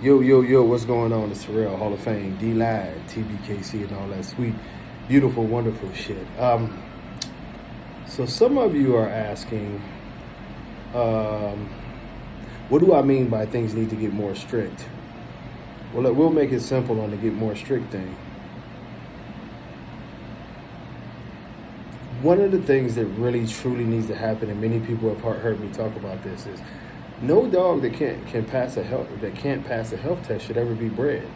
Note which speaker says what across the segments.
Speaker 1: Yo, yo, yo, what's going on? It's Terrell, Hall of Fame, D-Line, TBKC, and all that sweet, beautiful, wonderful shit. So some of you are asking, um, what do I mean by things need to get more strict? Well, look, we'll make it simple on the get more strict thing. One of the things that really truly needs to happen, and many people have heard me talk about this, is no dog that can't pass a health test should ever be bred.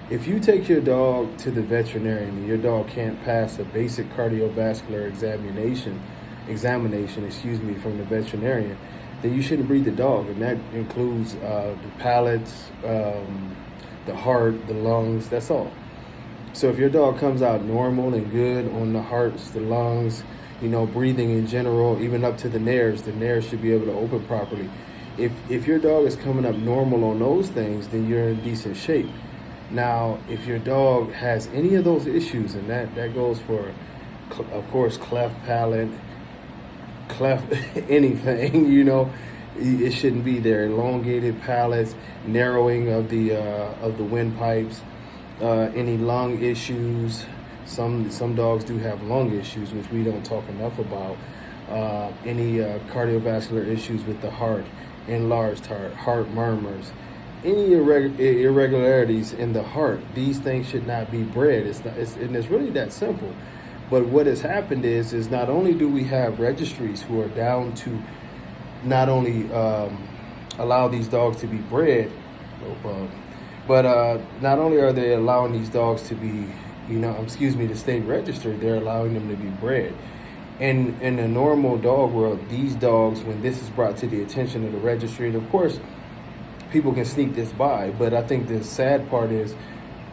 Speaker 1: If you take your dog to the veterinarian and your dog can't pass a basic cardiovascular examination, from the veterinarian, then you shouldn't breed the dog, and that includes the palates, the heart, the lungs. That's all. So if your dog comes out normal and good on the hearts, the lungs, breathing in general, even up to the nares should be able to open properly. If your dog is coming up normal on those things, then you're in decent shape. Now, if your dog has any of those issues, and that goes for, of course, cleft palate, cleft anything, it shouldn't be there. Elongated palates, narrowing of the windpipes, any lung issues. Some dogs do have lung issues, which we don't talk enough about. Any cardiovascular issues with the heart, enlarged heart murmurs, any irregularities in the heart. These things should not be bred. And it's really that simple. But what has happened is not only do we have registries who are down to not only allow these dogs to be bred, but not only are they allowing these dogs to be, to stay registered, they're allowing them to be bred. In the normal dog world, these dogs, when this is brought to the attention of the registry, and of course, people can sneak this by, but I think the sad part is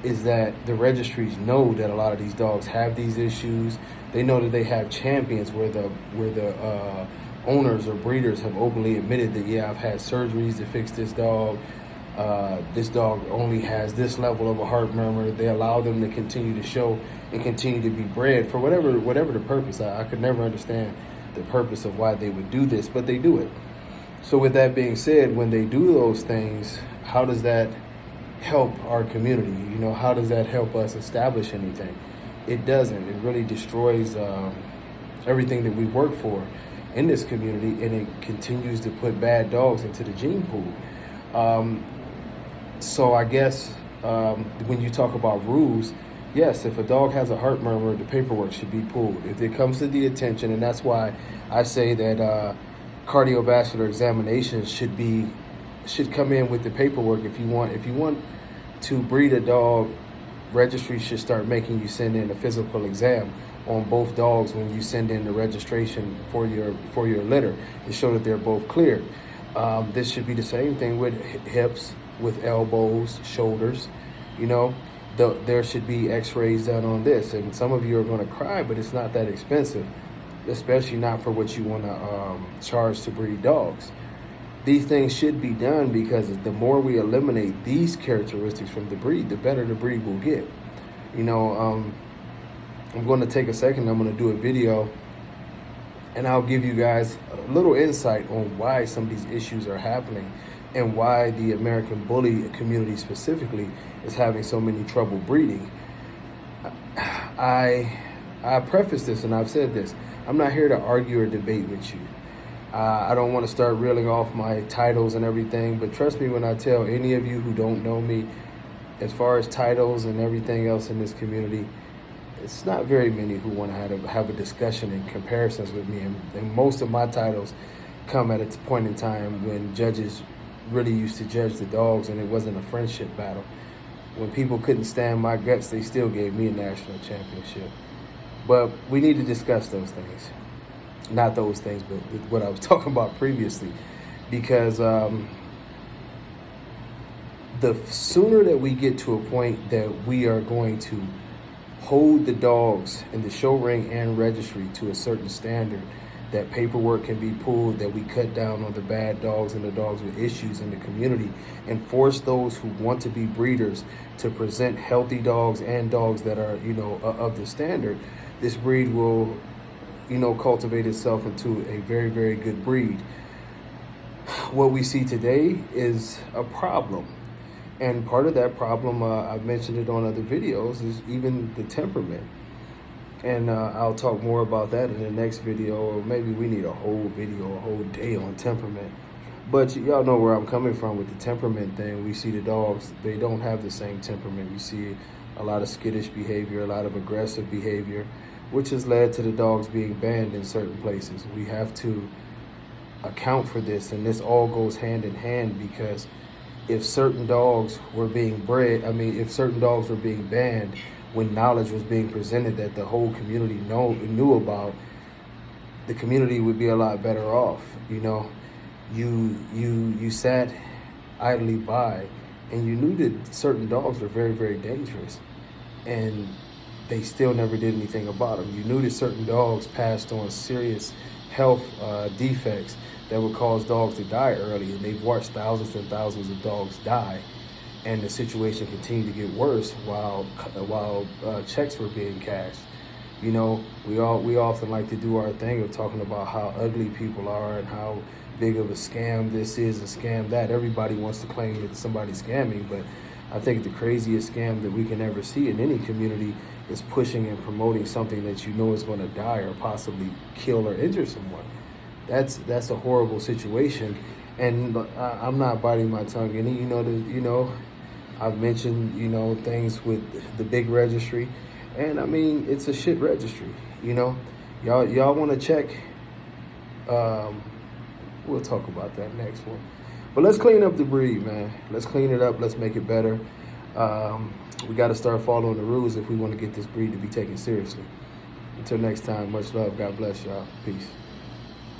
Speaker 1: that the registries know that a lot of these dogs have these issues. They know that they have champions where the owners or breeders have openly admitted that, yeah, I've had surgeries to fix this dog. This dog only has this level of a heart murmur. They allow them to continue to show and continue to be bred for whatever the purpose. I could never understand the purpose of why they would do this, but they do it. So with that being said, when they do those things, how does that help our community? How does that help us establish anything? It doesn't. It really destroys everything that we work for in this community, and it continues to put bad dogs into the gene pool. So I guess when you talk about rules, yes, if a dog has a heart murmur, the paperwork should be pulled. If it comes to the attention, and that's why I say that cardiovascular examinations should come in with the paperwork. If you want to breed a dog, registry should start making you send in a physical exam on both dogs when you send in the registration for your litter to show that they're both cleared. This should be the same thing with hips, with elbows, shoulders. There should be x-rays done on this. And some of you are going to cry, but it's not that expensive, especially not for what you want to charge to breed dogs. These things should be done because the more we eliminate these characteristics from the breed, the better the breed will get. I'm going to take a second. I'm going to do a video, and I'll give you guys a little insight on why some of these issues are happening and why the American bully community specifically is having so many trouble breeding. I preface this, and I've said this. I'm not here to argue or debate with you. I don't want to start reeling off my titles and everything, but trust me when I tell any of you who don't know me, as far as titles and everything else in this community, it's not very many who want to have a discussion and comparisons with me. And most of my titles come at a point in time when judges really used to judge the dogs, and it wasn't a friendship battle. When people couldn't stand my guts, they still gave me a national championship. But we need to discuss those things. Not those things, but what I was talking about previously. Because the sooner that we get to a point that we are going to hold the dogs in the show ring and registry to a certain standard, that paperwork can be pulled, that we cut down on the bad dogs and the dogs with issues in the community, and force those who want to be breeders to present healthy dogs and dogs that are, of the standard, this breed will, cultivate itself into a very, very good breed. What we see today is a problem. And part of that problem, I've mentioned it on other videos, is even the temperament. And I'll talk more about that in the next video, or maybe we need a whole video, a whole day on temperament. But y'all know where I'm coming from with the temperament thing. We see the dogs, they don't have the same temperament. You see a lot of skittish behavior, a lot of aggressive behavior, which has led to the dogs being banned in certain places. We have to account for this, and this all goes hand in hand, because if certain dogs were being bred, if certain dogs were being banned when knowledge was being presented that the whole community knew about, the community would be a lot better off. You know, you sat idly by, and you knew that certain dogs were very, very dangerous, and they still never did anything about them. You knew that certain dogs passed on serious health defects that would cause dogs to die early, and they've watched thousands and thousands of dogs die, and the situation continued to get worse while checks were being cashed. You know, we often like to do our thing of talking about how ugly people are and how big of a scam this is, a scam that. Everybody wants to claim that somebody's scamming, but I think the craziest scam that we can ever see in any community is pushing and promoting something that you know is going to die or possibly kill or injure someone. That's a horrible situation, and I'm not biting my tongue. And I've mentioned things with the big registry, and it's a shit registry. Y'all want to check. We'll talk about that next one. But let's clean up the breed, man. Let's clean it up. Let's make it better. We got to start following the rules if we want to get this breed to be taken seriously. Until next time, much love. God bless y'all. Peace.